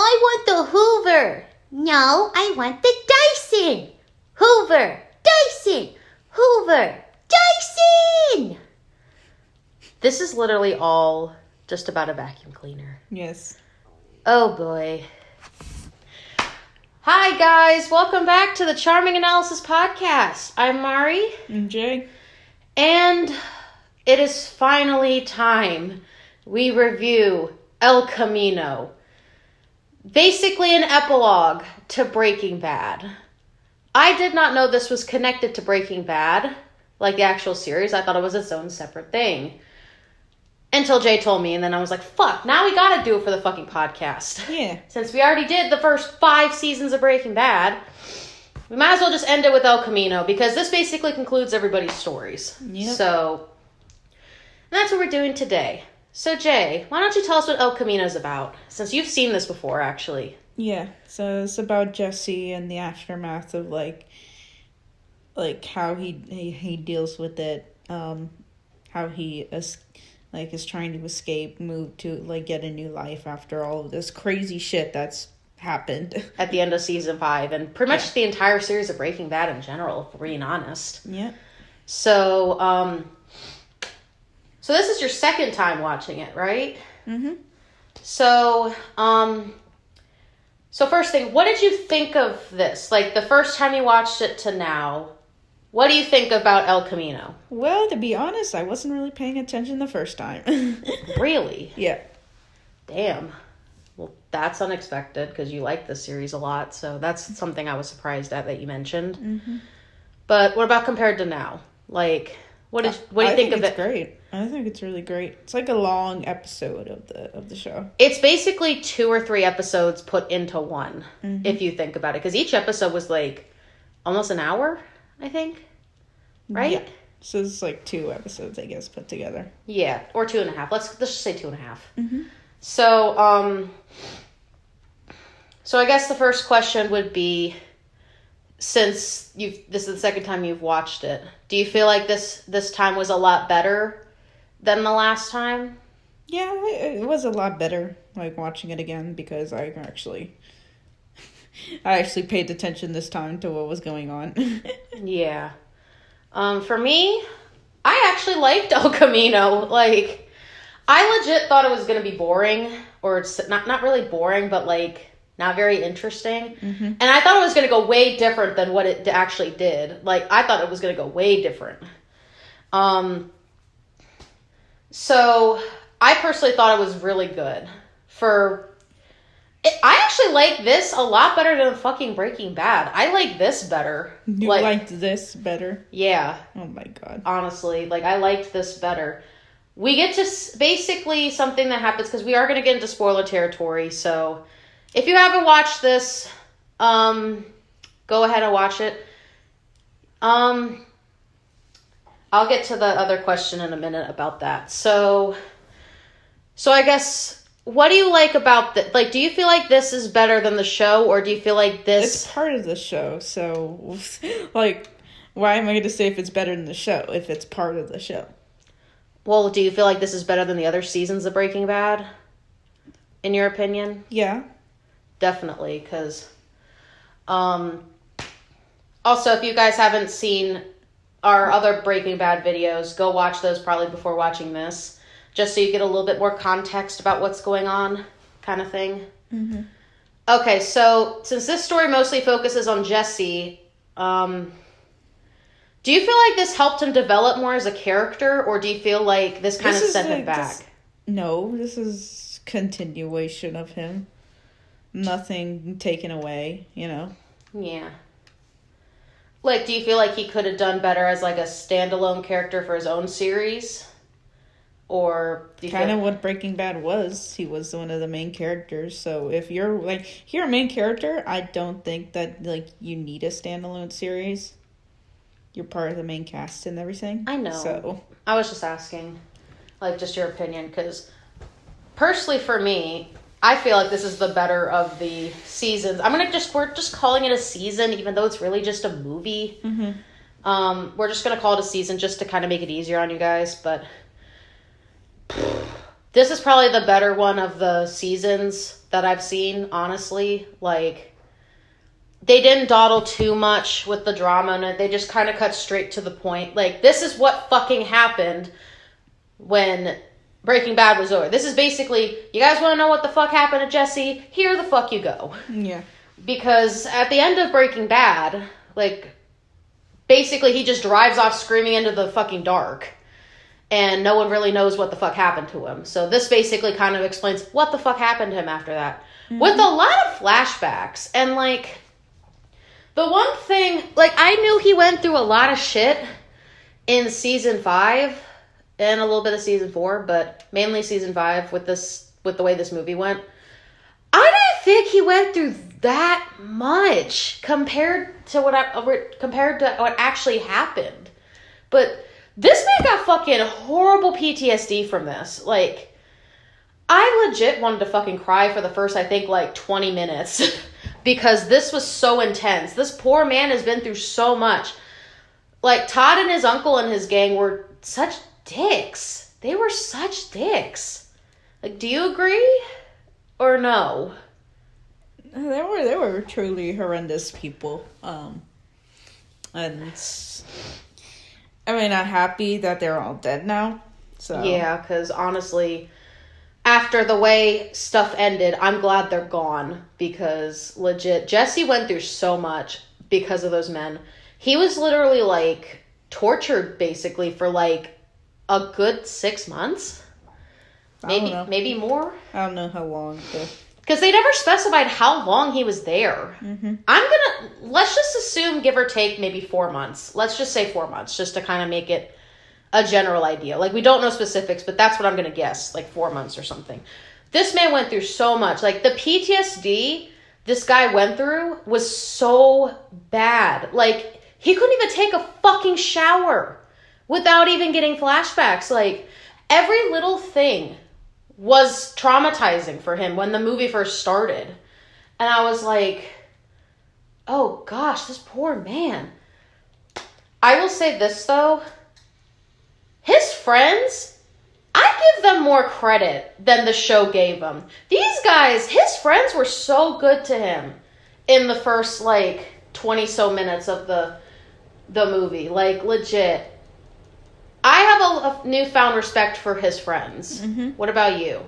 I want the Hoover. No, I want the Dyson. Hoover, Dyson, Hoover, Dyson. This is literally all just about a vacuum cleaner. Yes. Oh boy. Hi guys, welcome back to the Charming Analysis podcast. I'm Mari. And Jay. And it is finally time we review El Camino. Basically an epilogue to Breaking Bad. I did not know this was connected to Breaking Bad, like the actual series. I thought it was its own separate thing. Until Jay told me, and then I was like, fuck, now we gotta do it for the fucking podcast. Yeah. Since we already did the first 5 seasons of Breaking Bad, we might as well just end it with El Camino, because this basically concludes everybody's stories. Yep. So, that's what we're doing today. So, Jay, why don't you tell us what El Camino is about? Since you've seen this before, actually. Yeah, so it's about Jesse and the aftermath of, like how he deals with it, how he is trying to escape, move to, get a new life after all of this crazy shit that's happened. At the end of season 5, and pretty much the entire series of Breaking Bad in general, if we're being honest. Yeah. So, so this is your second time watching it, right? Mm-hmm. So, so first thing, what did you think of this? Like, the first time you watched it to now, what do you think about El Camino? Well, to be honest, I wasn't really paying attention the first time. Really? Yeah. Damn. Well, that's unexpected, because you like this series a lot, so that's something I was surprised at that you mentioned. Mm-hmm. But what about compared to now? Like, what do you think of it? It's great. I think it's really great. It's like a long episode of the show. It's basically 2 or 3 episodes put into one, if you think about it. Because each episode was like almost an hour, I think. Right? Yeah. So it's like 2 episodes, I guess, put together. Yeah, or 2.5. Let's just say 2.5. Mm-hmm. So, so I guess the first question would be, since this is the second time you've watched it, do you feel like this time was a lot better than the last time? Yeah, it was a lot better, watching it again, because I actually paid attention this time to what was going on. Yeah. For me, I actually liked El Camino. I legit thought it was going to be boring, or it's not really boring, but not very interesting. Mm-hmm. And I thought it was going to go way different than what it actually did. I thought it was going to go way different. So I personally thought it was really good. I actually like this a lot better than fucking Breaking Bad. I like this better. You liked this better? Yeah. Oh my god. Honestly, I liked this better. We get to basically something that happens, because we are going to get into spoiler territory, so if you haven't watched this, go ahead and watch it. I'll get to the other question in a minute about that. So I guess, what do you like about this? Do you feel like this is better than the show, or do you feel like this... It's part of the show, so, why am I going to say if it's better than the show, if it's part of the show? Well, do you feel like this is better than the other seasons of Breaking Bad, in your opinion? Yeah. Definitely, because... also, if you guys haven't seen our other Breaking Bad videos, go watch those probably before watching this, just so you get a little bit more context about what's going on, kind of thing. Mm-hmm. Okay, so since this story mostly focuses on Jesse, do you feel like this helped him develop more as a character, or do you feel like this kind of set him back? This is continuation of him. Nothing taken away, Yeah. Do you feel like he could have done better as, a standalone character for his own series? Or do you kind of what Breaking Bad was. He was one of the main characters. So if you're, you're a main character, I don't think that, you need a standalone series. You're part of the main cast and everything. I know. So I was just asking, just your opinion, because personally for me, I feel like this is the better of the seasons. We're just calling it a season, even though it's really just a movie. Mm-hmm. We're just going to call it a season just to kind of make it easier on you guys, but This is probably the better one of the seasons that I've seen, honestly. Like, they didn't dawdle too much with the drama in it. They just kind of cut straight to the point. Like, this is what fucking happened when Breaking Bad was over. This is basically, you guys want to know what the fuck happened to Jesse? Here the fuck you go. Yeah. Because at the end of Breaking Bad, like, basically he just drives off screaming into the fucking dark. And no one really knows what the fuck happened to him. So this basically kind of explains what the fuck happened to him after that. Mm-hmm. With a lot of flashbacks. And, like, the one thing, like, I knew he went through a lot of shit in season 5 and a little bit of season 4, but mainly season 5 with the way this movie went. I didn't think he went through that much compared to what actually happened. But this man got fucking horrible PTSD from this. Like, I legit wanted to fucking cry for the first, I think, like, 20 minutes. Because this was so intense. This poor man has been through so much. Like, Todd and his uncle and his gang were such dicks. They were such dicks. Like, do you agree? Or no? They were truly horrendous people. And I mean, I'm happy that they're all dead now. So yeah, because honestly, after the way stuff ended, I'm glad they're gone. Because legit, Jesse went through so much because of those men. He was literally, like, tortured basically for, like, a good 6 months. Maybe more. I don't know how long. Because they never specified how long he was there. Mm-hmm. Let's just assume, give or take, maybe 4 months. Let's just say 4 months, just to kind of make it a general idea. Like, we don't know specifics, but that's what I'm going to guess, like 4 months or something. This man went through so much. Like, the PTSD this guy went through was so bad. Like, he couldn't even take a fucking shower without even getting flashbacks. Like, every little thing was traumatizing for him when the movie first started. And I was like, oh gosh, this poor man. I will say this though. His friends, I give them more credit than the show gave them. These guys, his friends were so good to him in the first, like, 20 so minutes of the movie. Like, legit. I have a newfound respect for his friends. Mm-hmm. What about you?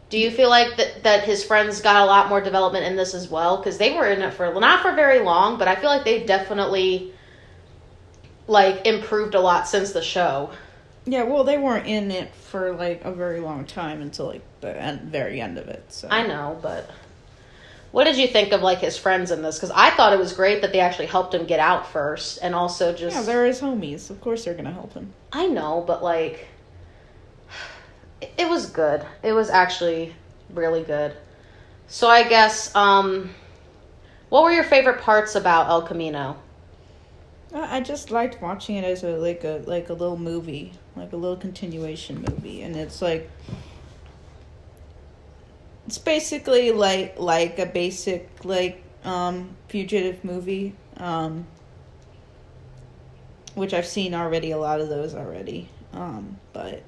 Do you feel like that his friends got a lot more development in this as well? Because they were in it for, not for very long, but I feel like they definitely, like, improved a lot since the show. Yeah, well, they weren't in it for, like, a very long time until, like, the very end of it. So I know, but what did you think of, like, his friends in this? Because I thought it was great that they actually helped him get out first, and also just... Yeah, they're his homies. Of course they're going to help him. I know, but, like, it was good. It was actually really good. So I guess, what were your favorite parts about El Camino? I just liked watching it as a little movie, like a little continuation movie, and it's like... It's basically like a basic fugitive movie, which I've seen already, a lot of those already. But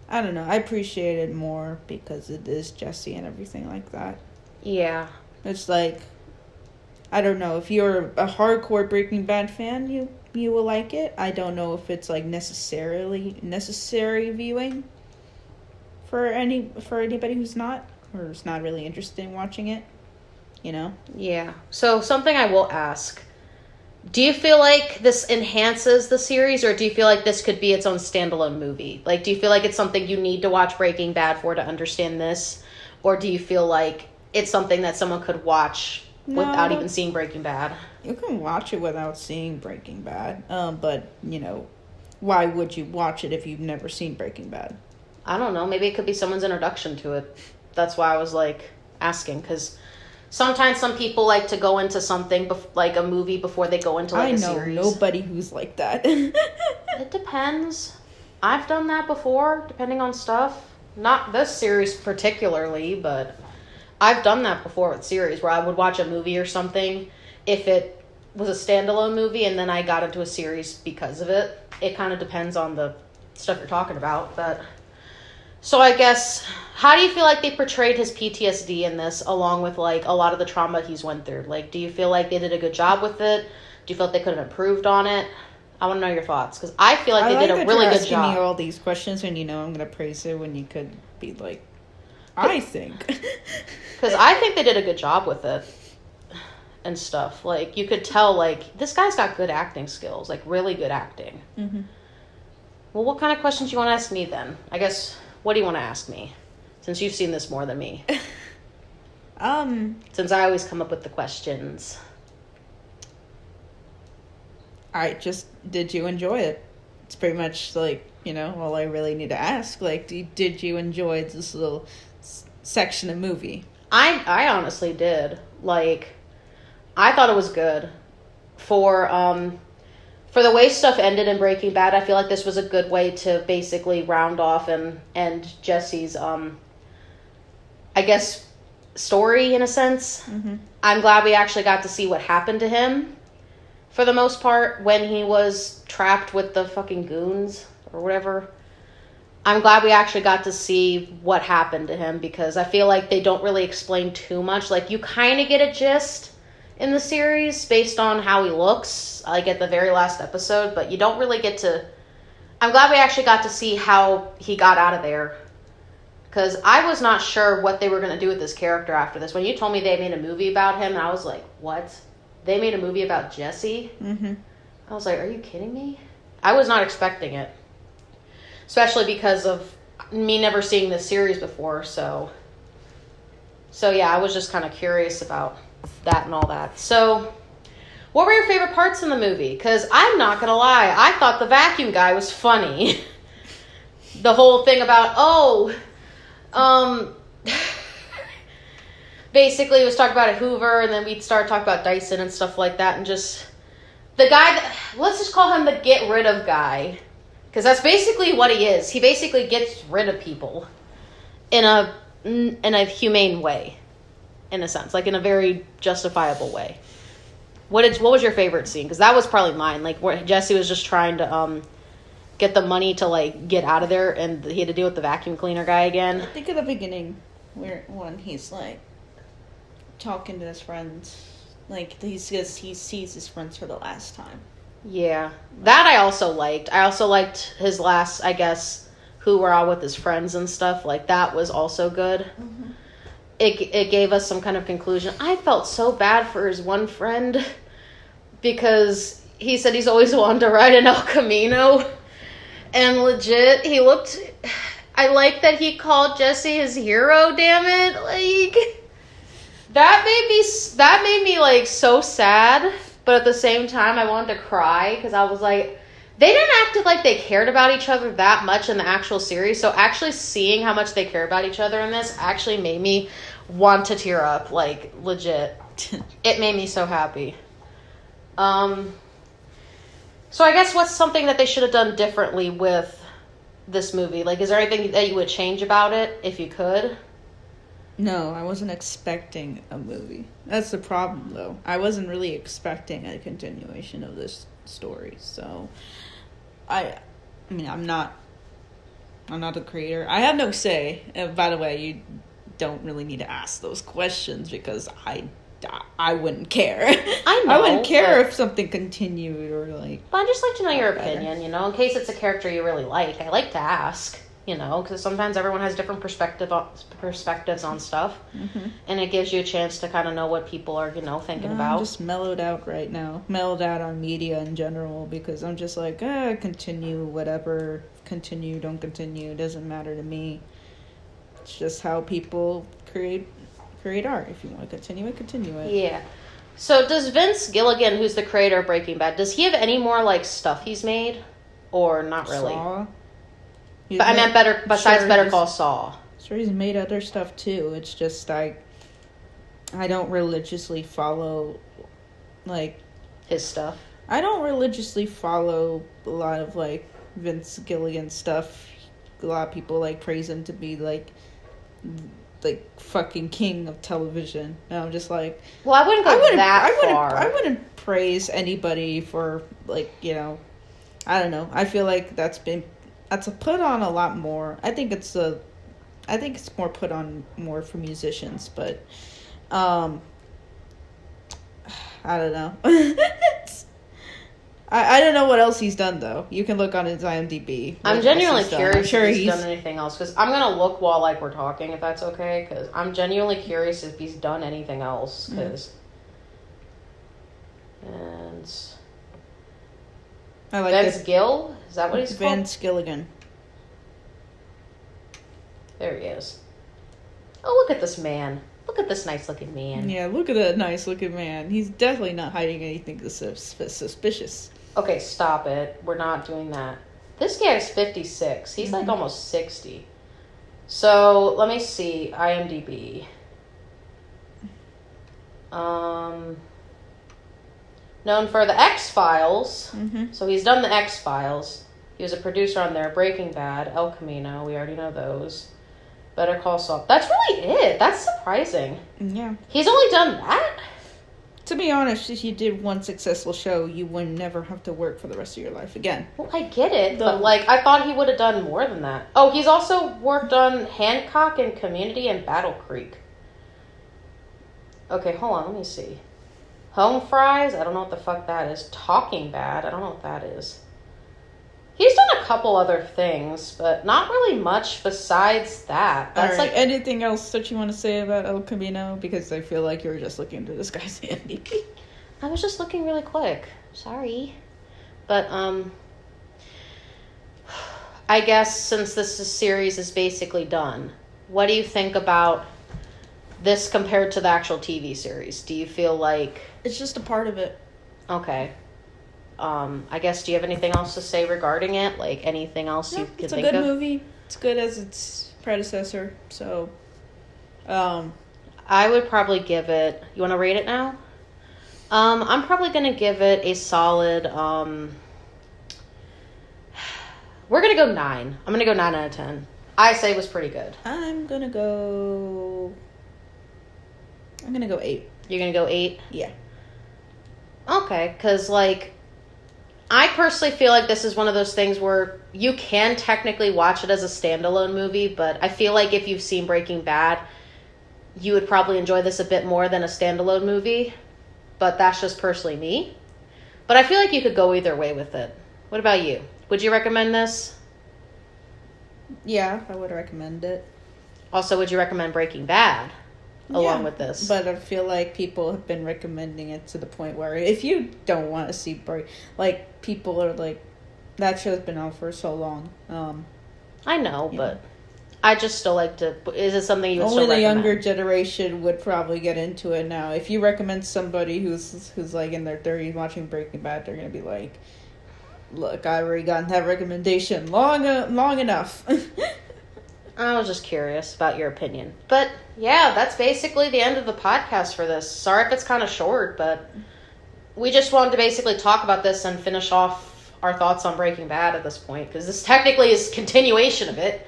I don't know, I appreciate it more because it is Jesse and everything like that. Yeah. It's like, I don't know, if you're a hardcore Breaking Bad fan, you will like it. I don't know if it's like necessary viewing for anybody who's not. Or is not really interested in watching it, you know? Yeah. So something I will ask. Do you feel like this enhances the series, or do you feel like this could be its own standalone movie? Like, do you feel like it's something you need to watch Breaking Bad for to understand this? Or do you feel like it's something that someone could watch without even seeing Breaking Bad? You can watch it without seeing Breaking Bad. But, you know, why would you watch it if you've never seen Breaking Bad? I don't know. Maybe it could be someone's introduction to it. That's why I was, like, asking, because sometimes some people like to go into something, like a movie, before they go into, like, a series. I know nobody who's like that. It depends. I've done that before, depending on stuff. Not this series particularly, but I've done that before with series, where I would watch a movie or something if it was a standalone movie, and then I got into a series because of it. It kind of depends on the stuff you're talking about, but... So I guess, how do you feel like they portrayed his PTSD in this, along with like a lot of the trauma he's went through? Like, do you feel like they did a good job with it? Do you feel like they could have improved on it? I want to know your thoughts, because I feel like they did a really good job. Asking me all these questions, and I'm gonna praise it when you could be like, I think. Because I think they did a good job with it and stuff. Like, you could tell, like, this guy's got good acting skills, like really good acting. Mm-hmm. Well, what kind of questions do you want to ask me then? I guess, what do you want to ask me? Since you've seen this more than me. Since I always come up with the questions. Did you enjoy it? It's pretty much like, all I really need to ask. Like, did you enjoy this little section of movie? I honestly did. Like, I thought it was good. For the way stuff ended in Breaking Bad, I feel like this was a good way to basically round off and Jesse's, I guess, story in a sense. Mm-hmm. I'm glad we actually got to see what happened to him, for the most part, when he was trapped with the fucking goons or whatever. I'm glad we actually got to see what happened to him, because I feel like they don't really explain too much. Like, you kind of get a gist in the series based on how he looks, like at the very last episode, but you don't really get to... I'm glad we actually got to see how he got out of there, because I was not sure what they were going to do with this character after this. When you told me they made a movie about him, I was like, what? They made a movie about Jesse? Mm-hmm. I was like, are you kidding me? I was not expecting it. Especially because of me never seeing this series before, so yeah, I was just kind of curious about that and all that. So, what were your favorite parts in the movie? Because I'm not going to lie, I thought the vacuum guy was funny. The whole thing about, basically it was talking about a Hoover, and then we'd start talking about Dyson and stuff like that, and just the guy that, let's just call him the get rid of guy, because that's basically what he is. He basically gets rid of people in a humane way, in a sense, like in a very justifiable way. What was your favorite scene? Because that was probably mine, like where Jesse was just trying to get the money to like get out of there, and he had to deal with the vacuum cleaner guy again. I think at the beginning, when he's like talking to his friends, like he sees his friends for the last time. Yeah, that I also liked. I also liked his last, I guess, who were all with his friends and stuff. Like, that was also good. Mm-hmm. It gave us some kind of conclusion. I felt so bad for his one friend, because he said he's always wanted to ride an El Camino, and legit, he looked... I like that he called Jesse his hero, damn it. Like... That made me like so sad, but at the same time I wanted to cry, because I was like, they didn't act like they cared about each other that much in the actual series. So actually seeing how much they care about each other in this actually made me want to tear up, like legit. It made me so happy. So I guess what's something that they should have done differently with this movie? Like, is there anything that you would change about it if you could? No, I wasn't expecting a movie. That's the problem, though. I wasn't really expecting a continuation of this story. So, I mean, I'm not a creator. I have no say. By the way, you don't really need to ask those questions, because I wouldn't care. I know. I wouldn't care if something continued or like... But I'd just like to know your opinion, in case it's a character you really like. I like to ask. Because sometimes everyone has different perspectives on stuff. Mm-hmm. And it gives you a chance to kind of know what people are, thinking about. I'm just mellowed out right now. Mellowed out on media in general, because I'm just like, continue, whatever. Continue, don't continue. Doesn't matter to me. It's just how people create art. If you want to continue it, continue it. Yeah. So does Vince Gilligan, who's the creator of Breaking Bad, does he have any more, like, stuff he's made? Or not really? Saw. But I meant besides Better Call Saul. Sure, he's made other stuff too. It's just I don't religiously follow, like... his stuff? I don't religiously follow a lot of, like, Vince Gilligan stuff. A lot of people, like, praise him to be, like fucking king of television. And I'm just like... Well, I wouldn't go that far. I wouldn't praise anybody for, like, I don't know. I feel like that's a put on a lot more. I think it's a I think it's more put on more for musicians, but I don't know. I don't know what else he's done, though. You can look on his IMDb. I'm genuinely curious if he's done anything else. Because I'm going to look while we're talking, if that's okay. Because I'm genuinely curious if he's done anything else. Because... And... I like Vince Gill? Is that what he's called? Vince Gilligan. There he is. Oh, look at this man. Look at this nice-looking man. Yeah, look at that nice-looking man. He's definitely not hiding anything suspicious. Okay, stop it. We're not doing that. This guy's 56. He's like almost 60. So, let me see. IMDb. Known for the X-Files. So he's done the X-Files. He was a producer on there. Breaking Bad, El Camino. We already know those. Better Call Saul. That's really it. That's surprising. Yeah. He's only done that? To be honest, if you did one successful show, you would never have to work for the rest of your life again. Well, I get it, but I thought he would have done more than that. Oh, he's also worked on Hancock and Community and Battle Creek. Okay, hold on, let me see. Home Fries, I don't know what the fuck that is. Talking Bad, I don't know what that is. He's done a couple other things, but not really much besides that. That's All right, anything else that you want to say about El Camino? Because I feel like you were just looking to this guy's IMDb. I was just looking really quick. Sorry. But, I guess since this series is basically done, what do you think about this compared to the actual TV series? Do you feel like... It's just a part of it. Okay. I guess, do you have anything else to say regarding it? Like, anything else you can think of? It's a good movie. It's good as its predecessor, so... I would probably give it... You want to rate it now? I'm probably going to give it a solid... We're going to go 9. I'm going to go 9 out of 10. I say it was pretty good. I'm going to go 8. You're going to go 8? Yeah. Okay, because, I personally feel like this is one of those things where you can technically watch it as a standalone movie, but I feel like if you've seen Breaking Bad, you would probably enjoy this a bit more than a standalone movie, but that's just personally me. But I feel like you could go either way with it. What about you? Would you recommend this? Yeah, I would recommend it. Also, would you recommend Breaking Bad along with this? But I feel like people have been recommending it to the point where if you don't want to see people are like, that show's been out for so long. I know, but I just still like to... Is it something you would only still recommend? Only the younger generation would probably get into it now. If you recommend somebody who's like in their 30s watching Breaking Bad, they're going to be like, look, I already gotten that recommendation long enough. I was just curious about your opinion. But, yeah, that's basically the end of the podcast for this. Sorry if it's kind of short, but we just wanted to basically talk about this and finish off our thoughts on Breaking Bad at this point, because this technically is continuation of it.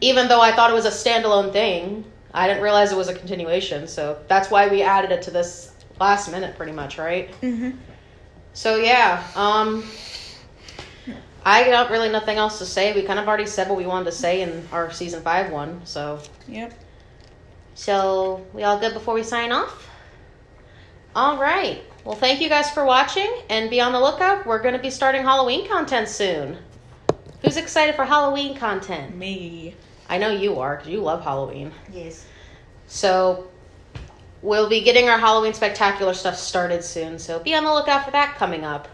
Even though I thought it was a standalone thing, I didn't realize it was a continuation, so that's why we added it to this last minute, pretty much, right? So, yeah, I got really nothing else to say. We kind of already said what we wanted to say in our Season 5 one, so... Yep. So, we all good before we sign off? All right. Well, thank you guys for watching, and be on the lookout. We're going to be starting Halloween content soon. Who's excited for Halloween content? Me. I know you are, because you love Halloween. Yes. So, we'll be getting our Halloween Spectacular stuff started soon, so be on the lookout for that coming up.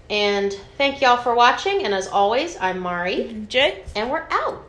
And thank y'all for watching, and as always, I'm Mari. Jay. And we're out.